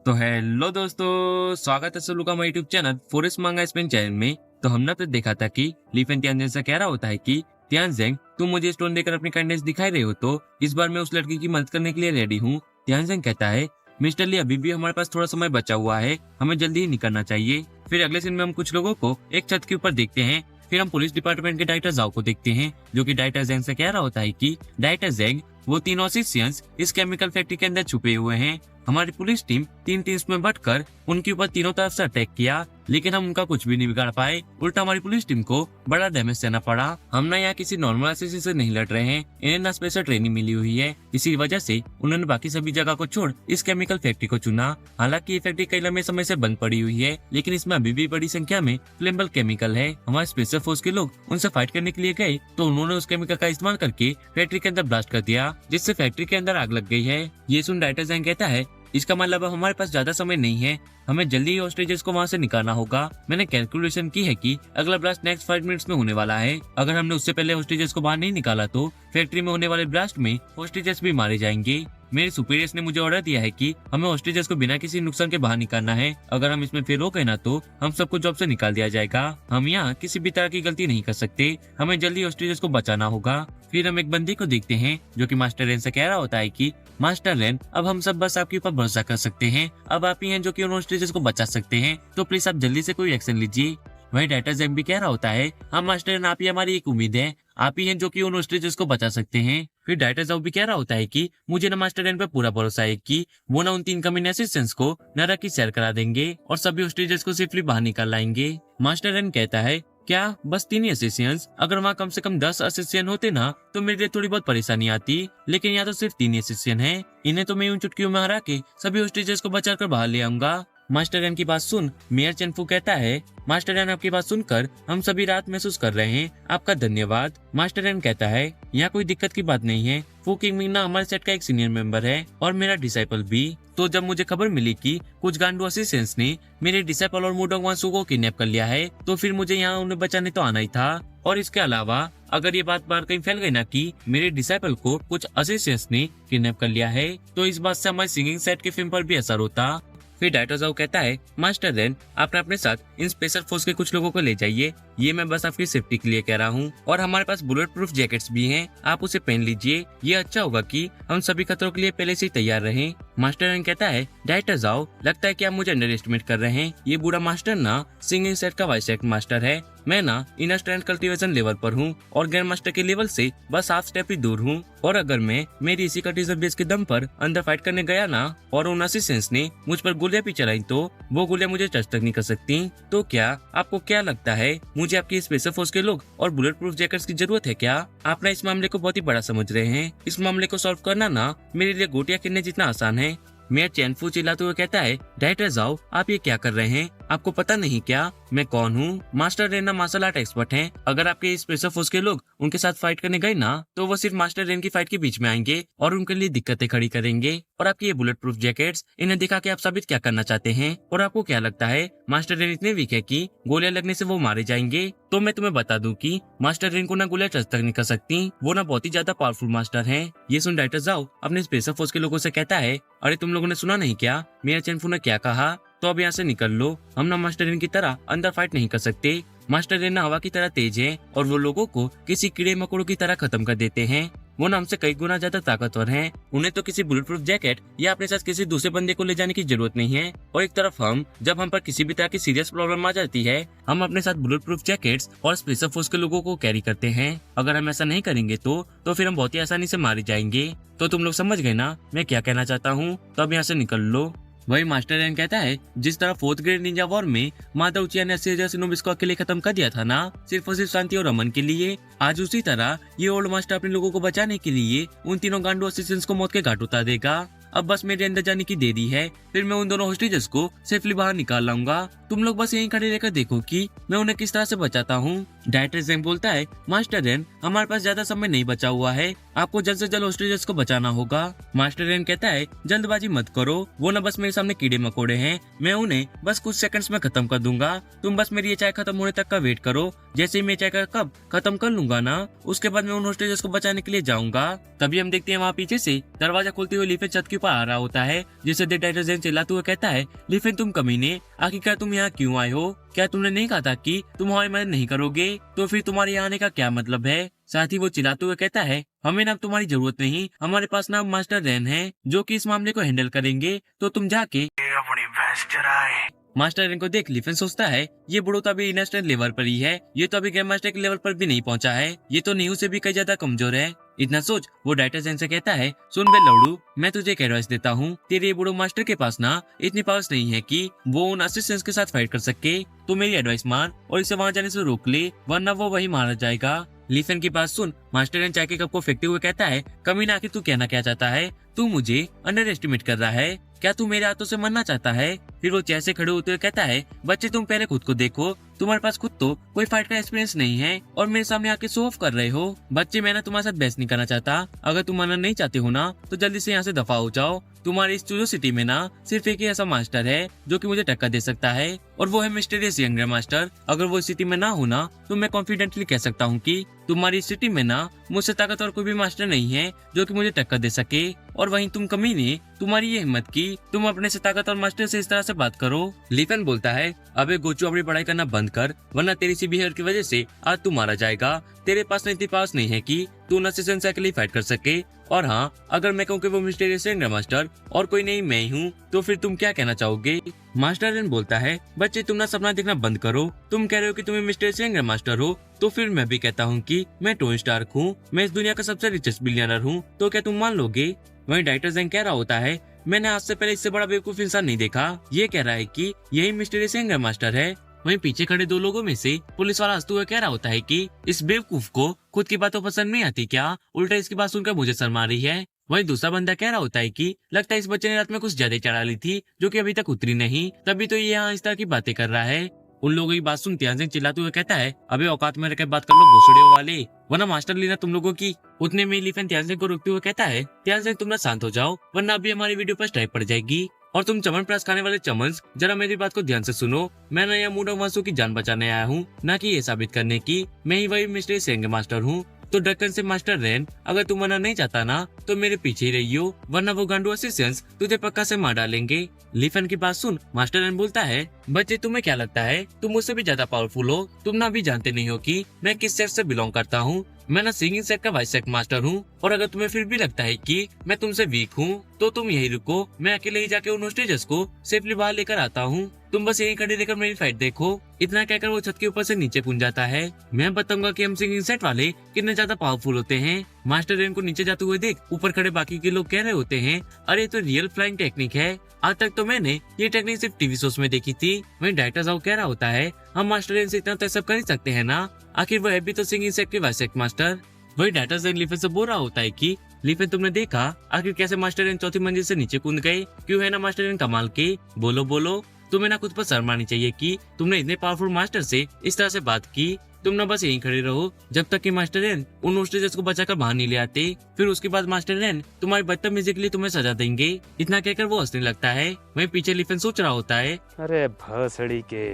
तो हेलो दोस्तों, स्वागत है सब लोग का हमारे यूट्यूब चैनल फॉरेस्ट मांगा स्पेन चैनल में। तो हमने तो देखा था कि लीफेन तियानजेन से कह रहा होता है कि तियानजेन, तुम मुझे स्टोन देकर अपनी काइंडनेस दिखाई रहे हो, तो इस बार मैं उस लड़की की मदद करने के लिए रेडी हूँ। तियानजेन कहता है, मिस्टर ली, अभी भी हमारे पास थोड़ा समय बचा हुआ है, हमें जल्दी ही निकलना चाहिए। फिर अगले सीन में हम कुछ लोगों को एक छत के ऊपर देखते हैं। फिर हम पुलिस डिपार्टमेंट के डायरेक्टर जाओ को देखते हैं, जो कि डायरेक्टर जेंग से कह रहा होता है कि डायरेक्टर जेंग, वो तीनों असिस्टेंट्स इस केमिकल फैक्ट्री के अंदर छुपे हुए हैं। हमारी पुलिस टीम तीन टीम्स में बंटकर उनके ऊपर तीनों तरफ से अटैक किया, लेकिन हम उनका कुछ भी नहीं बिगाड़ पाए। उल्टा हमारी पुलिस टीम को बड़ा डैमेज देना पड़ा। हम ना यहाँ किसी नॉर्मल असिस्टेंट से नहीं लड़ रहे हैं, इन्हें ना स्पेशल ट्रेनिंग मिली हुई है, इसी वजह से उन्होंने बाकी सभी जगह को छोड़ इस केमिकल फैक्ट्री को चुना। हालांकि ये फैक्ट्री कई लंबे समय से बंद पड़ी हुई है, लेकिन इसमें अभी भी बड़ी संख्या में फ्लेमेबल केमिकल है। हमारे स्पेशल फोर्स के लोग उनसे फाइट करने के लिए गए, तो उन्होंने उस केमिकल का इस्तेमाल करके फैक्ट्री के अंदर ब्लास्ट कर दिया, जिससे फैक्ट्री के अंदर आग लग गई है। ये सुन डायरेक्टर जेंग कहता है, इसका मतलब अब हमारे पास ज्यादा समय नहीं है, हमें जल्दी ही हॉस्टेजेस को वहाँ से निकालना होगा। मैंने कैलकुलेशन की है कि अगला ब्लास्ट नेक्स्ट 5 मिनट्स में होने वाला है। अगर हमने उससे पहले हॉस्टेजेस को बाहर नहीं निकाला तो फैक्ट्री में होने वाले ब्लास्ट में हॉस्टेजेस भी मारे जाएंगे। मेरे सुपीरियर्स ने मुझे ऑर्डर दिया है कि हमें हॉस्टेजेस को बिना किसी नुकसान के बाहर निकालना है। अगर हम इसमें फेल हो गए ना, तो हम सबको जॉब से निकाल दिया जाएगा। हम यहाँ किसी भी तरह की गलती नहीं कर सकते, हमें जल्दी हॉस्टेजेस को बचाना होगा। फिर हम एक बंदी को देखते हैं, जो कि मास्टर रेन से कह रहा होता है कि मास्टर रेन, अब हम सब बस आपके ऊपर भरोसा कर सकते हैं, अब आप ही हैं जो कि उन हॉस्टेजेस को बचा सकते हैं, तो प्लीज आप जल्दी से कोई एक्शन लीजिए। वही डायरेक्टर जेंग भी कह रहा होता है, हाँ मास्टर रेन, आप ही हमारी एक उम्मीद है, आप ही हैं जो कि उन हॉस्टेजेस को बचा सकते हैं। फिर डायरेक्टर जाओ भी कह रहा होता है कि मुझे ना मास्टर रेन पे पूरा भरोसा है कि वो ना उन 3 कमीने असिस्टेंट्स को नरक की सैर करा देंगे और सभी हॉस्टेजेस को सेफली बाहर निकाल लाएंगे। मास्टर रेन कहता है, क्या बस 3 ही असिस्टेंट्स? अगर वहाँ कम से कम 10 असिस्टेंट होते ना, तो मेरे लिए थोड़ी बहुत परेशानी आती, लेकिन यहाँ तो सिर्फ 3 ही असिस्टेंट हैं। इन्हें तो मैं उन चुटकियों में हरा के सभी हॉस्टेजेस को बचा कर बाहर ले आऊंगा। मास्टर रेन की बात सुन मेयर चेनफू कहता है, मास्टर रेन, आपकी बात सुनकर हम सभी राहत महसूस कर रहे हैं, आपका धन्यवाद। मास्टर रेन कहता है, यहाँ कोई दिक्कत की बात नहीं है, फू किंग मिंग ना हमारे सेट का एक सीनियर मेंबर है और मेरा डिसाइपल भी। तो जब मुझे खबर मिली कि कुछ गांडू असिस्टेंट्स ने मेरे डिसाइपल और मुडोंग वांसू को किडनैप कर लिया है, तो फिर मुझे यहाँ उन्हें बचाने तो आना ही था। और इसके अलावा अगर ये बात बाहर कहीं फैल गई ना कि मेरे डिसाइपल को कुछ असिस्टेंट्स ने किडनैप कर लिया है, तो इस बात से हमारे सिंगिंग सेट के फिल्म पर भी असर होता। फिर डायरेक्टर जाओ कहता है, मास्टर रेन, आपने अपने साथ इन स्पेशल फोर्स के कुछ लोगों को ले जाइए, ये मैं बस आपकी सेफ्टी के लिए कह रहा हूँ, और हमारे पास बुलेट प्रूफ जैकेट्स भी हैं, आप उसे पहन लीजिए, ये अच्छा होगा कि हम सभी खतरों के लिए पहले से ही तैयार रहें। मास्टर रेन कहता है, डायरेक्टर जाओ, लगता है कि आप मुझे अंडर एस्टिमेट कर रहे हैं, ये बूढ़ा मास्टर ना सिंगिंग सेट का वाइस एक्ट मास्टर है, मैं ना इनर स्ट्रेंथ कल्टीवेशन लेवल पर हूँ और ग्रैंड मास्टर के लेवल से बस हाफ स्टेप ही दूर हूँ, और अगर मैं मेरी इसी कल्टीवेशन बेस के दम पर अंदर फाइट करने गया ना और उन असिस्टेंट्स ने मुझ पर गोलियां भी चलाई, तो वो गोलियां मुझे टच तक नहीं कर सकती। तो क्या आपको क्या लगता है, मुझे आपकी स्पेशल फोर्स के लोग और बुलेट प्रूफ जैकेट्स की जरूरत है क्या? आप ना इस मामले को बहुत ही बड़ा समझ रहे हैं, इस मामले को सॉल्व करना ना मेरे लिए गोटियां खेलने जितना आसान है। मेयर चैनफू चिल्लाते हुए कहता है, डायरेक्टर जाओ, आप ये क्या कर रहे हैं? आपको पता नहीं क्या मैं कौन हूँ? मास्टर रेन ना मार्शल आर्ट एक्सपर्ट हैं। अगर आपके स्पेशल फोर्स के लोग उनके साथ फाइट करने गए ना, तो वो सिर्फ मास्टर रेन की फाइट के बीच में आएंगे और उनके लिए दिक्कतें खड़ी करेंगे। और आपकी ये बुलेट प्रूफ जैकेट्स, इन्हें दिखा के आप साबित क्या करना चाहते हैं? और आपको क्या लगता है मास्टर रेन इतने वीक है कि गोलियां लगने से वो मारे जाएंगे? तो मैं तुम्हें बता दूं कि मास्टर रेन को ना गोलियां टच तक नहीं कर सकती, वो ना बहुत ही ज्यादा पावरफुल मास्टर हैं। ये सुन डायरेक्टर जाओ अपने स्पेशल फोर्स के लोगों से कहता है, अरे तुम लोगों ने सुना नहीं क्या मेयर चेनफू ने क्या कहा? तो अब यहाँ से निकल लो, हम ना मास्टर रेन की तरह अंदर फाइट नहीं कर सकते। मास्टर रेन ना हवा की तरह तेज है और वो लोगों को किसी कीड़े मकोड़ों की तरह खत्म कर देते हैं। वो ना हमसे कई गुना ज्यादा ताकतवर हैं। उन्हें तो किसी बुलेट प्रूफ जैकेट या अपने साथ किसी दूसरे बंदे को ले जाने की जरूरत नहीं है। और एक तरफ जब हम पर किसी भी तरह की सीरियस प्रॉब्लम आ जाती है, हम अपने साथ बुलेट प्रूफ जैकेट्स और स्पेशल फोर्स के लोगों को कैरी करते हैं। अगर हम ऐसा नहीं करेंगे तो फिर हम बहुत ही आसानी से मारे जाएंगे। तो तुम लोग समझ गए ना मैं क्या कहना चाहता हूँ? तो अब यहाँ से निकल लो। वही मास्टर रेन कहता है, जिस तरह 4th ग्रेड निंजा वॉर में माता उचिया ने 80,000 शिनोबिस को अकेले खत्म कर दिया था ना, सिर्फ और सिर्फ शांति और अमन के लिए, आज उसी तरह ये ओल्ड मास्टर अपने लोगों को बचाने के लिए उन तीनों गांडू असिस्टेंट्स को मौत के घाट उतार देगा। अब बस मेरे अंदर जाने की देरी है, फिर मैं उन दोनों हॉस्टेजेस को सेफली बाहर निकाल लाऊंगा तुम लोग बस यहीं खड़े रहकर देखो कि मैं उन्हें किस तरह से बचाता हूँ। डायरेक्टर जेंग बोलता है, मास्टर रेन, हमारे पास ज्यादा समय नहीं बचा हुआ है, आपको जल्द से जल्द होस्टेजेस को बचाना होगा। मास्टर रेन कहता है, जल्दबाजी मत करो, वो न बस मेरे सामने कीड़े मकोड़े हैं, मैं उन्हें बस कुछ सेकंड्स में खत्म कर दूंगा। तुम बस मेरी ये चाय खत्म होने तक का वेट करो। जैसे ही मैं चाय का कप खत्म कर लूंगा ना, उसके बाद मैं उन होस्टेजेस को बचाने के लिए जाऊंगा। तभी हम देखते हैं वहाँ पीछे से दरवाजा खोलते हुए लीफेन छत के ऊपर आ रहा होता है, जिसे देख डायरेक्टर जेंग चिल्लाते हुए कहता है, लीफेन तुम कमीने, आखिरकार तुम यहाँ क्यों आए हो? क्या तुमने नहीं कहा था कि तुम हमारी मदद नहीं करोगे? तो फिर तुम्हारे यहाँ आने का क्या मतलब है? साथ ही वो चिल्लाते हुए कहता है, हमें ना तुम्हारी जरूरत नहीं, हमारे पास ना मास्टर रेन है जो कि इस मामले को हैंडल करेंगे, तो तुम जाके अपनी भैंस चराए। मास्टर रेन को देख लीफेन सोचता है, ये बुढ़ो तो अभी इनस्टेंट लेवल पर ही है, ये तो अभी ग्रैंड मास्टर के लेवल पर भी नहीं पहुंचा है, ये तो न्यू से भी कई ज्यादा कमजोर है। इतना सोच वो डायरेक्टर जेंग से कहता है, सुन बे लौड़ू, मैं तुझे एक एडवाइस देता हूँ, तेरे बुढ़ो मास्टर के पास ना इतनी पावर्स नहीं है कि वो उन असिस्टेंट्स के साथ फाइट कर सके। तो मेरी एडवाइस मान और इसे वहाँ जाने से रोक ले, वरना वो वही मारा जाएगा। लीफेन की बात सुन मास्टर रेन चाय के कप को फेंकते हुए कहता है, कमीना आखिर तू कहना क्या चाहता है? तू मुझे अंडर एस्टिमेट कर रहा है क्या? तू मेरे हाथों से मरना चाहता है? फिर वो चेयर से खड़े होते हुए कहता है, बच्चे तुम पहले खुद को देखो, तुम्हारे पास खुद तो कोई फाइट का एक्सपीरियंस नहीं है और मेरे सामने आके शो ऑफ कर रहे हो। बच्चे मैं ना तुम्हारे साथ बहस नहीं करना चाहता, अगर तुम मरना नहीं चाहते हो ना तो जल्दी से यहाँ से दफा हो जाओ। तुम्हारी इस चूजो सिटी में ना सिर्फ एक ही ऐसा मास्टर है जो कि मुझे टक्कर दे सकता है और वो है मिस्टीरियस यंग मास्टर। अगर वो इस सिटी में ना हो ना तो मैं कॉन्फिडेंटली कह सकता हूँ कि तुम्हारी सिटी में ना मुझसे ताकतवर कोई भी मास्टर नहीं है जो कि मुझे टक्कर दे सके। और वहीं तुम कमीने, तुम्हारी ये हिम्मत की तुम अपने से ताकतवर मास्टर से इस तरह से बात करो। लीफेन बोलता है, अबे गोचू अपनी पढ़ाई करना बंद कर, वरना तेरी सी बिहेवियर की वजह से आज तू मारा जाएगा। तेरे पास इतनी पास नहीं है कि तू नसीसन से अकेले फाइट कर सके। और हाँ, अगर मैं कहूँ कि वो मिस्टीरियस यंग मास्टर और कोई नहीं मैं ही हूँ, तो फिर तुम क्या कहना चाहोगे? मास्टर रेन बोलता है, बच्चे तुम ना सपना देखना बंद करो, तुम कह रहे हो कि तुम्हें मिस्टीरियस यंग मास्टर हो, तो फिर मैं भी कहता हूँ कि मैं टोनी स्टार्क हूँ, मैं इस दुनिया का सबसे रिचेस्ट बिलियनर हूँ, तो क्या तुम मान लोगे? वहीं डायरेक्टर जेंग कह रहा होता है, मैंने आज से पहले इससे बड़ा बेवकूफ इंसान नहीं देखा। ये कह रहा है कि यही मिस्टीरियस यंग मास्टर है। वहीं पीछे खड़े दो लोगों में से पुलिस वाला हंसते हुए कह रहा होता है कि इस बेवकूफ को खुद की बातों पसंद नहीं आती क्या? उल्टा इसकी बात सुनकर मुझे शर्म आ रही है। वहीं दूसरा बंदा कह रहा होता है कि लगता है इस बच्चे ने रात में कुछ ज्यादा चढ़ा ली थी जो कि अभी तक उतरी नहीं, तभी तो ये यहाँ इस तरह की बातें कर रहा है। उन लोगों की बात सुन त्यानसेन चिल्लाते हुए कहता है, अबे औकात में रहकर बात कर लो भोसड़ियों वाले, वरना मास्टर लेना तुम लोगों की। उतने में लीफेन त्यानसेन को रोकते हुए कहता है, त्यानसेन तुम ना शांत हो जाओ, वरना अभी हमारी वीडियो पर स्ट्राइक पड़ जाएगी। और तुम चमन प्रास खाने वाले चमन, जरा मेरी बात को ध्यान से सुनो, मैं ना यहाँ मूड ऑफ वासु की जान बचाने आया हूँ, न कि ये साबित करने की मैं ही वही मिस्टर यंग मास्टर हूँ। तो ढक्कन से मास्टर रेन, अगर तुम मना नहीं चाहता ना तो मेरे पीछे ही रहियो, वरना वो गांडू असिस्टेंट्स तुझे पक्का से मार डालेंगे। लीफेन की बात सुन मास्टर रेन बोलता है, बच्चे तुम्हें क्या लगता है तुम मुझसे भी ज्यादा पावरफुल हो? तुम ना भी जानते नहीं हो कि मैं किस सेट से बिलोंग करता हूँ। मैं ना सिंगिंग सेट का वाइस सेट मास्टर हूँ। और अगर तुम्हें फिर भी लगता है कि मैं तुमसे वीक हूँ तो तुम यही रुको, मैं अकेले ही जाके उन होस्टेजेस को सेफली बाहर लेकर आता हूँ। तुम बस यहीं खड़े रहकर मेरी फाइट देखो। इतना कहकर वो छत के ऊपर से नीचे कूद जाता है। मैं बताऊंगा कि हम सिंगिंग सेट वाले कितने ज्यादा पावरफुल होते हैं। मास्टर रेन को नीचे जाते हुए देख ऊपर खड़े बाकी के लोग कह रहे होते हैं, अरे तो रियल फ्लाइंग टेक्निक है, आज तक तो मैंने ये टेक्निक सिर्फ टीवी शोज में देखी थी। वहीं डायरेक्टर साहब कह रहा होता है, हम मास्टर रेन से इतना तो सब कर ही सकते हैं ना, आखिर वो है भी तो सिंगिंग सेट के वाइस सेट मास्टर। वही डायरेक्टर साहब लीफेन से बोल रहा होता है कि लीफेन तुमने देखा आखिर कैसे मास्टर रेन चौथी मंजिल से नीचे कूद गए? क्यों है ना मास्टर रेन कमाल के? बोलो बोलो, तुम्हें ना खुद पर शर्म आनी चाहिए कि तुमने इतने पावरफुल मास्टर से इस तरह से बात की। तुम ना बस यहीं खड़े रहो जब तक कि मास्टर रेन उन होस्टेजेस को बचाकर बाहर नहीं ले आते, फिर उसके बाद मास्टर रेन तुम्हारी बदतमीजी के लिए तुम्हें सजा देंगे। इतना कहकर वो हंसने लगता है। वहीं पीछे लीफेन सोच रहा होता है, अरे भसड़ी के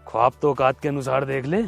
ख्वाब तो औकात के अनुसार देख ले।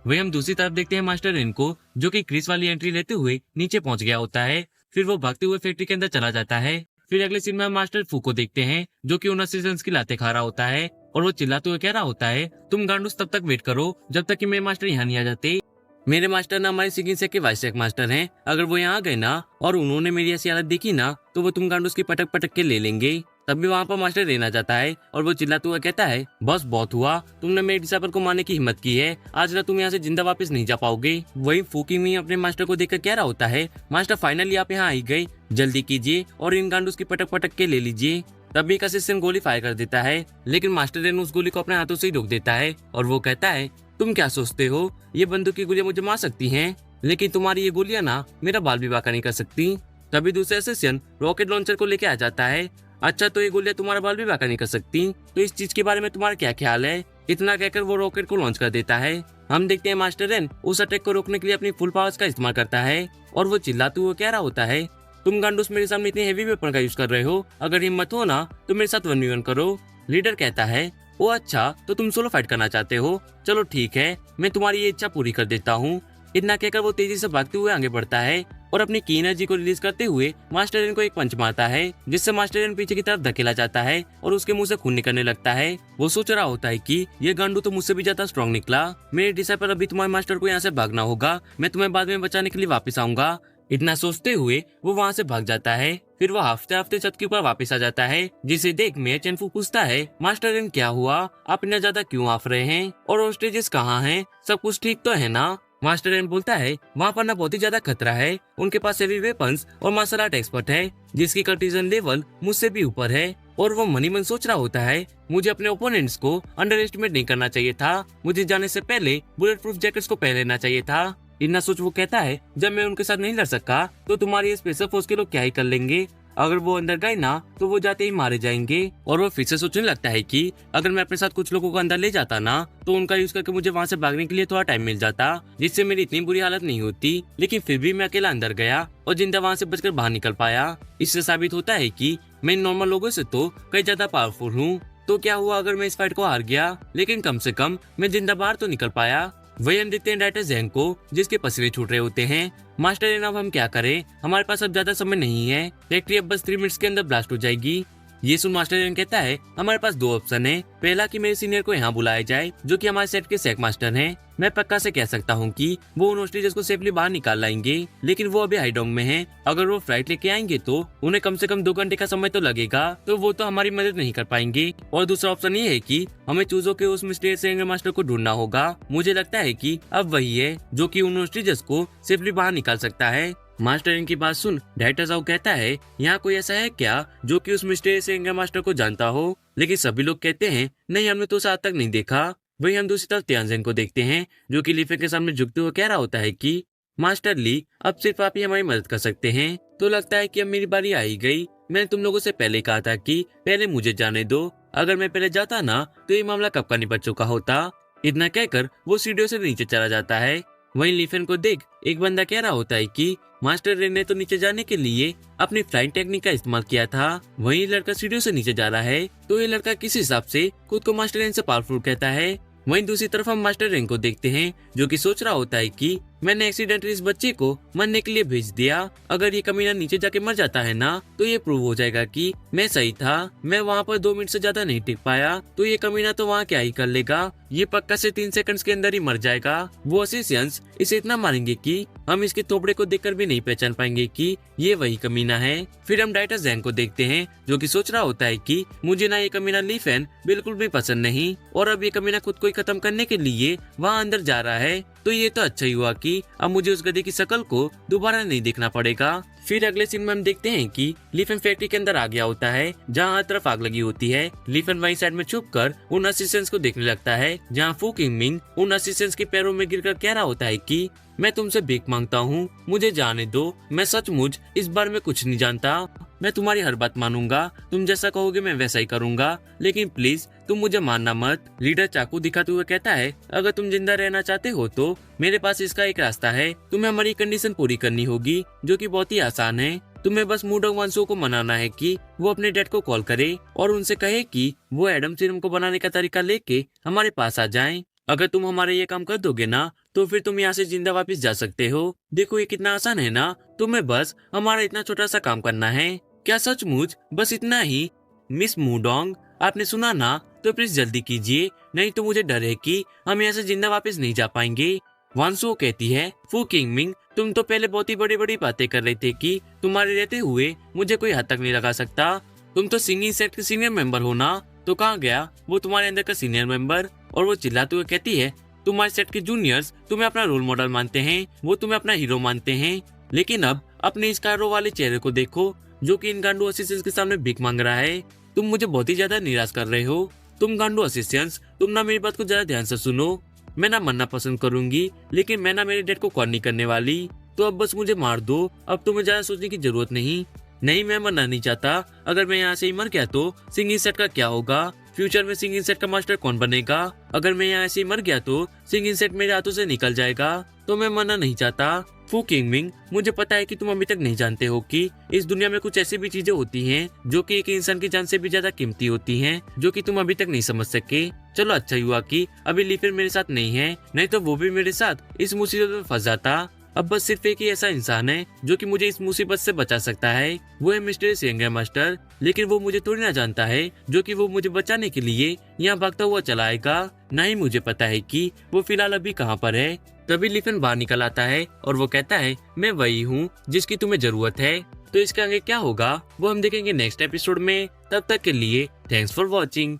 वही हम दूसरी तरफ देखते हैं मास्टर रेन को, जो कि क्रिस वाली एंट्री लेते हुए नीचे पहुंच गया होता है। फिर वो भागते हुए फैक्ट्री के अंदर चला जाता है। फिर अगले सीन में हम मास्टर फू को देखते हैं, जो कि उन असिस्टेंट्स की लाते खा रहा होता है और वो चिल्लाते हुए कह रहा होता है, तुम गांडूस तब तक वेट करो जब तक कि मेरे मास्टर यहाँ नहीं आ जाते। मेरे मास्टर ना हमारे सिंगिंग सेट के वाइस सेट मास्टर हैं। अगर वो यहाँ आ गए ना और उन्होंने मेरी ऐसी हालत देखी ना तो वो तुम गांडूस की पटक पटक के ले लेंगे। तभी वहाँ पर मास्टर रेन आ जाता है और वो चिल्लाते हुए कहता है, बस बहुत हुआ, तुमने मेरे डिसाइपल को मारने की हिम्मत की है, आज ना तुम यहाँ से जिंदा वापस नहीं जा पाओगे। वही फूकी मी अपने मास्टर को देखकर कह रहा होता है, मास्टर फाइनली आप यहाँ आ गए, जल्दी कीजिए और इन गांडूस की पटक पटक के ले लीजिए। तभी एक असिस्टेंट गोली फायर कर देता है, लेकिन मास्टर रेन उस गोली को अपने हाथों से ही रोक देता है और वो कहता है, तुम क्या सोचते हो ये बंदूक की गोलियां मुझे मार सकती हैं, लेकिन तुम्हारी ये गोलियां ना मेरा बाल भी बांका नहीं कर सकती। तभी दूसरे असिस्टेंट रॉकेट लॉन्चर को लेके आ जाता है। अच्छा, तो ये गोलियां तुम्हारा बाल भी बांका नहीं कर सकती, तो इस चीज के बारे में तुम्हारा क्या ख्याल है? इतना कहकर वो रॉकेट को लॉन्च कर देता है। हम देखते हैं मास्टर रेन उस अटैक को रोकने के लिए अपनी फुल पावर्स का इस्तेमाल करता है और वो चिल्लाते हुए कह रहा होता है, तुम गांडूस मेरे सामने इतने हेवी वेपन का यूज कर रहे हो, अगर हिम्मत हो ना तो मेरे साथ 1v1 करो। लीडर कहता है, ओ अच्छा, तो तुम सोलो फाइट करना चाहते हो, चलो ठीक है, मैं तुम्हारी ये इच्छा पूरी कर देता हूँ। इतना कहकर वो तेजी से भागते हुए आगे बढ़ता है और अपनी की एनर्जी को रिलीज करते हुए मास्टर रेन को एक पंच मारता है, जिससे मास्टर रेन पीछे की तरफ धकेला जाता है और उसके मुंह से खून निकलने लगता है। वो सोच रहा होता है कि ये गांडू तो मुझसे भी ज्यादा स्ट्रॉन्ग निकला, मेरे डिसाइपल अभी तुम्हारे मास्टर को यहाँ से भागना होगा, मैं तुम्हें बाद में बचाने के लिए वापस आऊंगा। इतना सोचते हुए वो वहाँ से भाग जाता है। फिर वो हफ्ते हफ्ते छत के ऊपर वापस आ जाता है, जिसे देख मेयर चेनफू पूछता है, मास्टर रेन क्या हुआ, आप इतना ज्यादा क्यों आफ रहे हैं और होस्टेजेस कहाँ हैं, सब कुछ ठीक तो है ना? मास्टर रेन बोलता है, वहाँ पर ना बहुत ही ज्यादा खतरा है, उनके पास हेवी वेपन्स और मार्शल आर्ट एक्सपर्ट है, जिसकी कर्टिजन लेवल मुझसे भी ऊपर है। और वो मनी मन सोच रहा होता है, मुझे अपने ओपोनेंट्स को अंडर एस्टिमेट नहीं करना चाहिए था, मुझे जाने से पहले बुलेट प्रूफ जैकेट्स को पहन लेना चाहिए था। इतना सोच वो कहता है, जब मैं उनके साथ नहीं लड़ सका तो तुम्हारी स्पेशल फोर्स के लोग क्या ही कर लेंगे, अगर वो अंदर गए ना तो वो जाते ही मारे जाएंगे। और वो फिर से सोचने लगता है कि अगर मैं अपने साथ कुछ लोगों को अंदर ले जाता ना तो उनका यूज करके मुझे वहाँ से भागने के लिए थोड़ा टाइम मिल जाता, जिससे मेरी इतनी बुरी हालत नहीं होती। लेकिन फिर भी मैं अकेला अंदर गया और जिंदा वहाँ से बचकर बाहर निकल पाया। इससे साबित होता है कि मैं नॉर्मल लोगों से तो कई ज्यादा पावरफुल हूँ। तो क्या हुआ अगर मैं इस फाइट को हार गया, लेकिन कम से कम मैं जिंदा बाहर तो निकल पाया। वही हम देखते हैं डायरेक्टर ज़ैंग को, जिसके पसीने छूट रहे होते हैं। मास्टर रेन, अब हम क्या करें, हमारे पास अब ज्यादा समय नहीं है, फैक्ट्री अब बस 3 मिनट्स के अंदर ब्लास्ट हो जाएगी। ये सुन मास्टर रेन कहता है, हमारे पास 2 ऑप्शन है, पहला कि मेरे सीनियर को यहाँ बुलाया जाए जो कि हमारे सेट के सेक मास्टर हैं। मैं पक्का से कह सकता हूँ कि वो उन होस्टेजेस को सेफली बाहर निकाल लाएंगे, लेकिन वो अभी हाईडोंग में हैं। अगर वो फ्लाइट लेके आएंगे तो उन्हें कम से कम 2 घंटे का समय तो लगेगा, तो वो तो हमारी मदद नहीं कर पाएंगे। और दूसरा ऑप्शन ये है कि हमें चूजों के उस मिस्टीरियस एंगर मास्टर को ढूंढना होगा। मुझे लगता है कि अब वही है जो कि उन होस्टेजेस को सेफली बाहर निकाल सकता है। मास्टर इनकी बात सुन डायरेक्टर ज़ाओ कहता है, यहाँ कोई ऐसा है क्या जो कि उस मिस्टीरियस एंगर मास्टर को जानता हो? लेकिन सभी लोग कहते हैं, नहीं, हमने तो उसे आज तक नहीं देखा। वही हम दूसरी तरफ तियानज़ेन को देखते हैं, जो कि लीफे के सामने झुकते हुए कह रहा होता है कि मास्टर ली, अब सिर्फ आप ही हमारी मदद कर सकते हैं। तो लगता है कि अब मेरी बारी आ ही गई। मैंने तुम लोगों से पहले कहा था कि पहले मुझे जाने दो, अगर मैं पहले जाता ना तो ये मामला कब का निपट चुका होता। इतना कहकर वो सीढ़ियों से नीचे चला जाता है। वहीं लीफेन को देख एक बंदा कह रहा होता है कि मास्टर रेन ने तो नीचे जाने के लिए अपनी फ्लाइंग टेक्निक का इस्तेमाल किया था। वहीं लड़का सीढ़ियों से नीचे जा रहा है, तो ये लड़का किस हिसाब से खुद को मास्टर रेन से पावरफुल कहता है। वहीं दूसरी तरफ हम मास्टर रेन को देखते हैं, जो कि सोच रहा होता है कि मैंने एक्सीडेंटली इस बच्चे को मरने के लिए भेज दिया, अगर ये कमीना नीचे जाके मर जाता है ना तो ये प्रूव हो जाएगा कि मैं सही था। मैं वहाँ पर 2 मिनट से ज्यादा नहीं टिक पाया, तो ये कमीना तो वहाँ क्या ही कर लेगा, ये पक्का से 3 सेकंड्स के अंदर ही मर जाएगा। वो असिस्टेंट्स इसे इतना मारेंगे कि हम इसके थोपड़े को देखकर भी नहीं पहचान पाएंगे कि ये वही कमीना है। फिर हम डायरेक्टर ज़ैंग को देखते हैं, जो कि सोच रहा होता है कि मुझे ना ये कमीना लीफेन बिल्कुल भी पसंद नहीं, और अब ये कमीना खुद को ही खत्म करने के लिए वहाँ अंदर जा रहा है, तो ये तो अच्छा ही हुआ कि अब मुझे उस गधे की शक्ल को दोबारा नहीं देखना पड़ेगा। फिर अगले सीन में हम देखते हैं कि लीफेन फैक्ट्री के अंदर आ गया होता है, जहाँ हर तरफ आग लगी होती है। लीफेन वहीं साइड में छुपकर उन असिस्टेंट्स को देखने लगता है, जहाँ फू किंगमिंग उन असिस्टेंट्स के पैरों में गिरकर कह रहा होता है कि मैं तुमसे भीख मांगता हूँ, मुझे जाने दो, मैं सचमुच इस बारे में कुछ नहीं जानता, मैं तुम्हारी हर बात मानूंगा, तुम जैसा कहोगे मैं वैसा ही करूंगा, लेकिन प्लीज तुम मुझे मारना मत। लीडर चाकू दिखाते हुए कहता है, अगर तुम जिंदा रहना चाहते हो तो मेरे पास इसका एक रास्ता है, तुम्हें हमारी कंडीशन पूरी करनी होगी, जो कि बहुत ही आसान है। तुम्हें बस मूडोंग वांसो को मनाना है कि वो अपने डैड को कॉल करे और उनसे कहे कि वो एडम सीरम को बनाने का तरीका लेके हमारे पास आ जाएं। अगर तुम हमारे ये काम कर दोगे ना तो फिर तुम यहाँ से जिंदा वापस जा सकते हो। देखो ये कितना आसान है ना, तुम्हें बस हमारा इतना छोटा सा काम करना है। क्या सचमुच बस इतना ही? मिस मूडोंग, आपने सुना ना, तो प्लीज जल्दी कीजिए, नहीं तो मुझे डर है कि हम यहाँ से जिंदा वापस नहीं जा पाएंगे। वांसो कहती है, फू किंगमिंग, तुम तो पहले बहुत ही बड़ी बड़ी बातें कर रहे थे कि तुम्हारे रहते हुए मुझे कोई हाथ तक नहीं लगा सकता, तुम तो सिंगिंग सेट के सीनियर मेंबर हो ना, तो कहाँ गया वो तुम्हारे अंदर का सीनियर मेंबर? और वो चिल्लाते हुए कहती है, तुम्हारे सेट के जूनियर्स तुम्हें अपना रोल मॉडल मानते हैं, वो तुम्हें अपना हीरो मानते हैं, लेकिन अब अपने इस कारो वाले चेहरे को देखो, जो कि इन गांडू असिस्टेंट्स के सामने भीख मांग रहा है। तुम मुझे बहुत ही ज्यादा निराश कर रहे हो। तुम गांडू असिस्टेंट्स, तुम ना मेरी बात को ज्यादा ध्यान से सुनो। मैं ना मरना पसंद करूंगी, लेकिन मैं ना मेरे डैड को कॉल नहीं करने वाली, तो अब बस मुझे मार दो, अब तुम्हें ज्यादा सोचने की जरूरत नहीं। नहीं, मैं मरना नहीं चाहता। अगर मैं यहाँ से ही मर गया तो सिंगिंग सेट का क्या होगा? फ्यूचर में सिंगिंग सेट का मास्टर कौन बनेगा? अगर मैं यहाँ से ही मर गया तो सिंगिंग सेट मेरे हाथों से निकल जाएगा। तो मैं मरना नहीं चाहता। फू किंगमिंग, मुझे पता है कि तुम अभी तक नहीं जानते हो कि इस दुनिया में कुछ ऐसी भी चीजें होती हैं जो कि एक इंसान की जान से भी ज्यादा कीमती होती हैं, जो कि तुम अभी तक नहीं समझ सके। चलो अच्छा हुआ कि अभी लीफिन मेरे साथ नहीं है, नहीं तो वो भी मेरे साथ इस मुसीबत में फंस जाता। अब बस सिर्फ एक ही ऐसा इंसान है जो कि मुझे इस मुसीबत से बचा सकता है, वो है मिस्टर यंग मास्टर। लेकिन वो मुझे थोड़ी ना जानता है जो कि वो मुझे बचाने के लिए यहाँ भागता हुआ चला आएगा। ना ही मुझे पता है कि वो फिलहाल अभी कहाँ पर है। तभी लिफिन बाहर निकल आता है और वो कहता है, मैं वही हूँ जिसकी तुम्हें जरूरत है। तो इसके आगे क्या होगा वो हम देखेंगे नेक्स्ट एपिसोड में। तब तक के लिए थैंक्स फॉर वॉचिंग।